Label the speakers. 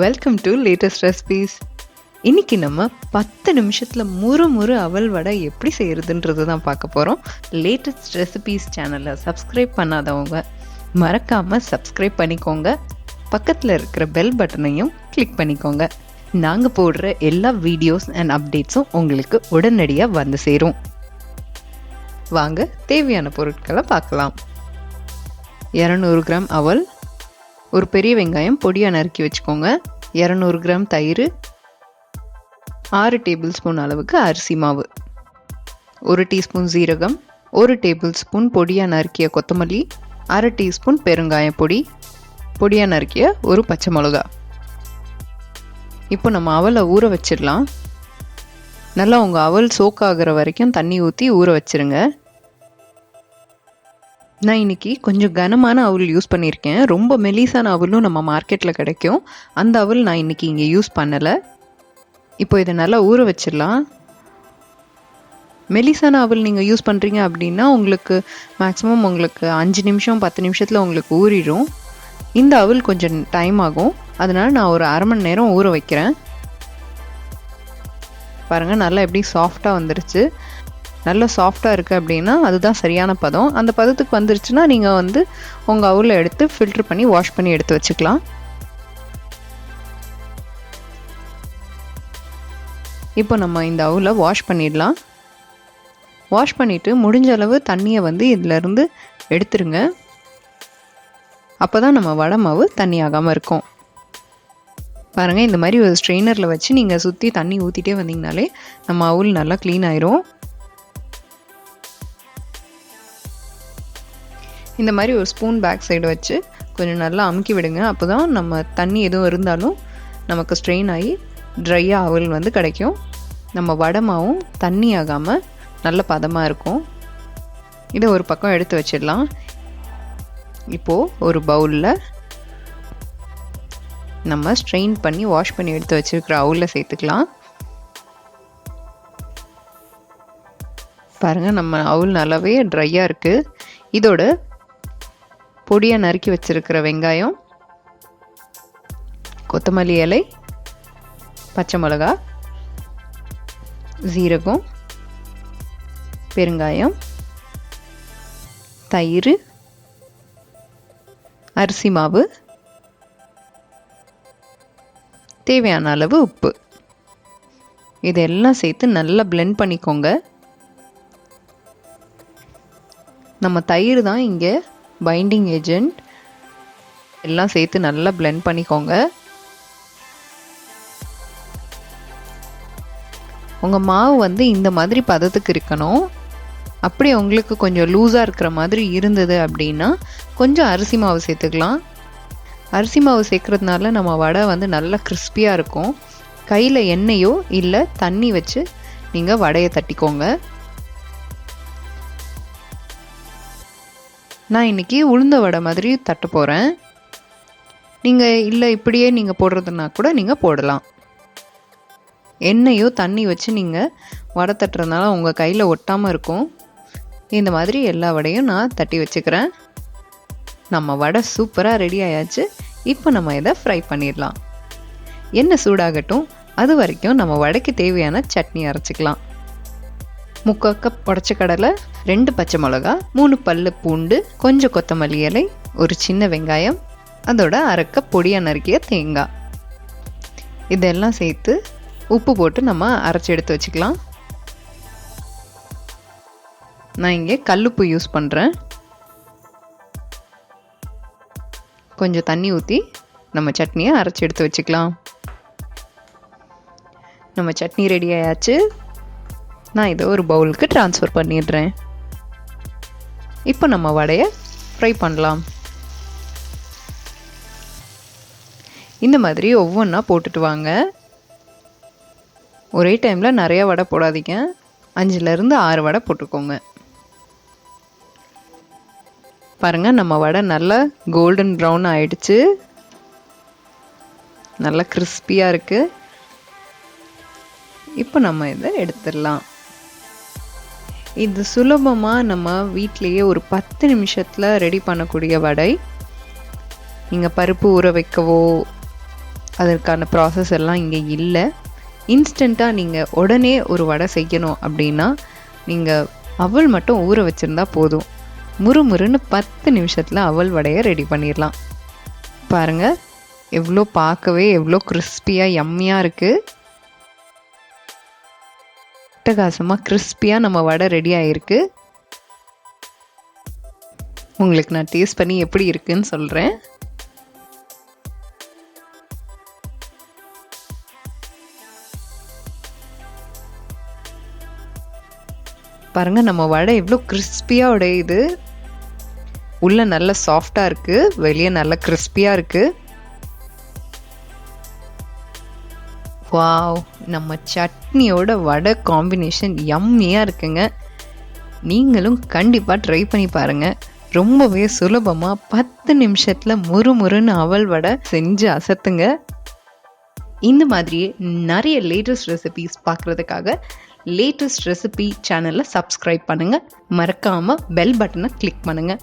Speaker 1: Welcome to latest recipes. இன்றைக்கி நம்ம 10 நிமிஷத்தில் முறு அவல் வடை எப்படி செய்கிறதுன்றது தான் பார்க்க போகிறோம். லேட்டஸ்ட் ரெசிபீஸ் சேனலை சப்ஸ்கிரைப் பண்ணாதவங்க மறக்காமல் சப்ஸ்கிரைப் பண்ணிக்கோங்க. பக்கத்தில் இருக்கிற பெல் பட்டனையும் கிளிக் பண்ணிக்கோங்க. நாங்கள் போடுற எல்லா வீடியோஸ் அண்ட் அப்டேட்ஸும் உங்களுக்கு உடனடியாக வந்து சேரும். வாங்க தேவையான பொருட்களை பார்க்கலாம். 200 கிராம் அவல், ஒரு பெரிய வெங்காயம் பொடியாக நறுக்கி வச்சுக்கோங்க, 200 கிராம் தயிர், 6 டேபிள் ஸ்பூன் அளவுக்கு அரிசி மாவு, 1 டீஸ்பூன் சீரகம், 1 டேபிள் ஸ்பூன் பொடியாக நறுக்கிய கொத்தமல்லி, 1/2 டீஸ்பூன் பெருங்காய பொடி, பொடியாக நறுக்கிய ஒரு பச்சை மிளகா. இப்போ நம்ம அவலை ஊற வச்சிடலாம். நல்லா உங்கள் அவல் சோக் ஆகிற வரைக்கும் தண்ணி ஊற்றி ஊற வச்சுருங்க. நான் இன்றைக்கி கொஞ்சம் கனமான அவல் யூஸ் பண்ணியிருக்கேன். ரொம்ப மெலிசான அவலும் நம்ம மார்க்கெட்டில் கிடைக்கும். அந்த அவல் நான் இன்றைக்கி இங்கே யூஸ் பண்ணலை. இப்போ இதை நல்லா ஊற வச்சிடலாம். மெலிசான அவல் நீங்கள் யூஸ் பண்ணுறீங்க அப்படின்னா உங்களுக்கு மேக்ஸிமம் உங்களுக்கு 5 நிமிஷம் 10 நிமிஷத்தில் உங்களுக்கு ஊறிடும். இந்த அவல் கொஞ்சம் டைம் ஆகும், அதனால் நான் ஒரு அரை மணி நேரம் ஊற வைக்கிறேன். பாருங்கள், நல்லா எப்படி சாஃப்டாக வந்துருச்சு. நல்லா சாஃப்டாக இருக்குது அப்படின்னா அதுதான் சரியான பதம். அந்த பதத்துக்கு வந்துருச்சுன்னா நீங்கள் உங்கள் அவலை எடுத்து ஃபில்ட்ரு பண்ணி வாஷ் பண்ணி எடுத்து வச்சுக்கலாம். இப்போ நம்ம இந்த அவலை வாஷ் பண்ணிடலாம். வாஷ் பண்ணிவிட்டு முடிஞ்ச அளவு தண்ணியை இதிலேருந்து எடுத்துருங்க. அப்போ தான் நம்ம வடை மாவு தண்ணி ஆகாமல் இருக்கும். பாருங்கள், இந்த மாதிரி ஒரு ஸ்ட்ரெயினரில் வச்சு நீங்கள் சுற்றி தண்ணி ஊற்றிட்டே வந்தீங்கனாலே நம்ம அவல் நல்லா க்ளீன் ஆயிரும். இந்த மாதிரி ஒரு ஸ்பூன் பேக் சைடு வச்சு கொஞ்சம் நல்லா அமுக்கி விடுங்க. அப்போ தான் நம்ம தண்ணி எதுவும் இருந்தாலும் நமக்கு ஸ்ட்ரெயின் ஆகி ட்ரையாக அவல் கிடைக்கும். நம்ம வடை மாவும் தண்ணி ஆகாமல் நல்ல பதமாக இருக்கும். இதை ஒரு பக்கம் எடுத்து வச்சிடலாம். இப்போது ஒரு பவுலில் நம்ம ஸ்ட்ரெயின் பண்ணி வாஷ் பண்ணி எடுத்து வச்சுருக்கிற அவலில் சேர்த்துக்கலாம். பாருங்கள், நம்ம அவல் நல்லாவே ட்ரையாக இருக்குது. இதோட பொடியாக நறுக்கி வச்சுருக்கிற வெங்காயம், கொத்தமல்லி இலை, பச்சை மிளகா, சீரகம், பெருங்காயம், தயிர், அரிசி மாவு, தேவையான அளவு உப்பு, இதெல்லாம் சேர்த்து நல்லா பிளெண்ட் பண்ணிக்கோங்க. நம்ம தயிர் தான் இங்கே பைண்டிங் ஏஜென்ட். எல்லாம் சேர்த்து நல்லா பிளெண்ட் பண்ணிக்கோங்க. உங்கள் மாவு இந்த மாதிரி பதத்துக்கு இருக்கணும். அப்படி உங்களுக்கு கொஞ்சம் லூஸாக இருக்கிற மாதிரி இருந்தது அப்படின்னா கொஞ்சம் அரிசி மாவு சேர்த்துக்கலாம். அரிசி மாவு சேர்க்குறதுனால நம்ம வடை நல்லா கிறிஸ்பியாக இருக்கும். கையில் எண்ணெயோ இல்லை தண்ணி வச்சு நீங்கள் வடையை தட்டிக்கோங்க. நான் இன்றைக்கி உளுந்த வடை மாதிரி தட்ட போகிறேன். நீங்கள் இல்லை இப்படியே நீங்கள் போடுறதுனா கூட நீங்கள் போடலாம். எண்ணெயோ தண்ணி வச்சு நீங்கள் வடை தட்டுறதுனால உங்கள் கையில் ஒட்டாமல் இருக்கும். இந்த மாதிரி எல்லா வடையும் நான் தட்டி வச்சுக்கிறேன். நம்ம வடை சூப்பராக ரெடி ஆயாச்சு. இப்போ நம்ம இதை ஃப்ரை பண்ணிடலாம். எண்ணெய் சூடாகட்டும். அது வரைக்கும் நம்ம வடைக்கு தேவையான சட்னி அரைச்சிக்கலாம். 3/4 கப் உடச்ச கடலை, 2 பச்சை மிளகா, 3 பல்லு பூண்டு, கொஞ்சம் கொத்தமல்லி இலை, ஒரு சின்ன வெங்காயம், அதோட 1/2 கப் பொடியாக நறுக்கிய தேங்காய், இதெல்லாம் சேர்த்து உப்பு போட்டு நம்ம அரைச்சி எடுத்து வச்சுக்கலாம். நான் இங்கே கல்லுப்பு யூஸ் பண்ணுறேன். கொஞ்சம் தண்ணி ஊற்றி நம்ம சட்னியை அரைச்சி எடுத்து வச்சுக்கலாம். நம்ம சட்னி ரெடி ஆயாச்சு. நான் இதை ஒரு பவுலுக்கு ட்ரான்ஸ்ஃபர் பண்ணிடுறேன். இப்போ நம்ம வடையை ஃப்ரை பண்ணலாம். இந்த மாதிரி ஒவ்வொன்றா போட்டுட்டு வாங்க. ஒரே டைமில் நிறைய வடை போடாதீங்க. 5லேருந்து 6 வடை போட்டுக்கோங்க. பாருங்கள், நம்ம வடை நல்லா கோல்டன் ப்ரௌன் ஆயிடுச்சு. நல்லா கிறிஸ்பியாக இருக்குது. இப்போ நம்ம இதை எடுத்துடலாம். இது சுலபமாக நம்ம வீட்டிலையே ஒரு 10 நிமிஷத்தில் ரெடி பண்ணக்கூடிய வடை. நீங்கள் பருப்பு ஊற வைக்கவோ அதற்கான ப்ராசஸ் எல்லாம் இங்கே இல்லை. இன்ஸ்டண்ட்டாக நீங்கள் உடனே ஒரு வடை செய்யணும் அப்படின்னா நீங்கள் அவல் மட்டும் ஊற வச்சுருந்தா போதும். முறுமுறுன்னு 10 நிமிஷத்தில் அவல் வடையை ரெடி பண்ணிடலாம். பாருங்கள், எவ்வளோ பார்க்கவே எவ்வளோ கிறிஸ்பியாக யம்மியாக இருக்குது. அட்டகாசமாக கிறிஸ்பியாக நம்ம வடை ரெடி ஆகிருக்கு. உங்களுக்கு நான் டேஸ்ட் பண்ணி எப்படி இருக்குன்னு சொல்கிறேன். பாருங்கள், நம்ம வடை எவ்வளோ கிறிஸ்பியாக உடையுது. உள்ளே நல்லா சாஃப்டாக இருக்குது, வெளியே நல்லா கிறிஸ்பியாக இருக்குது. வாவ், நம்ம சட்னியோட வடை காம்பினேஷன் யம்மியாக இருக்குங்க. நீங்களும் கண்டிப்பாக ட்ரை பண்ணி பாருங்கள். ரொம்பவே சுலபமாக 10 நிமிஷத்தில் முறுமுறுன்னு அவல் வடை செஞ்சு அசத்துங்க. இந்த மாதிரியே நிறைய லேட்டஸ்ட் ரெசிபீஸ் பார்க்குறதுக்காக லேட்டஸ்ட் ரெசிபி சேனலை சப்ஸ்கிரைப் பண்ணுங்கள். மறக்காமல் பெல் பட்டனை கிளிக் பண்ணுங்கள்.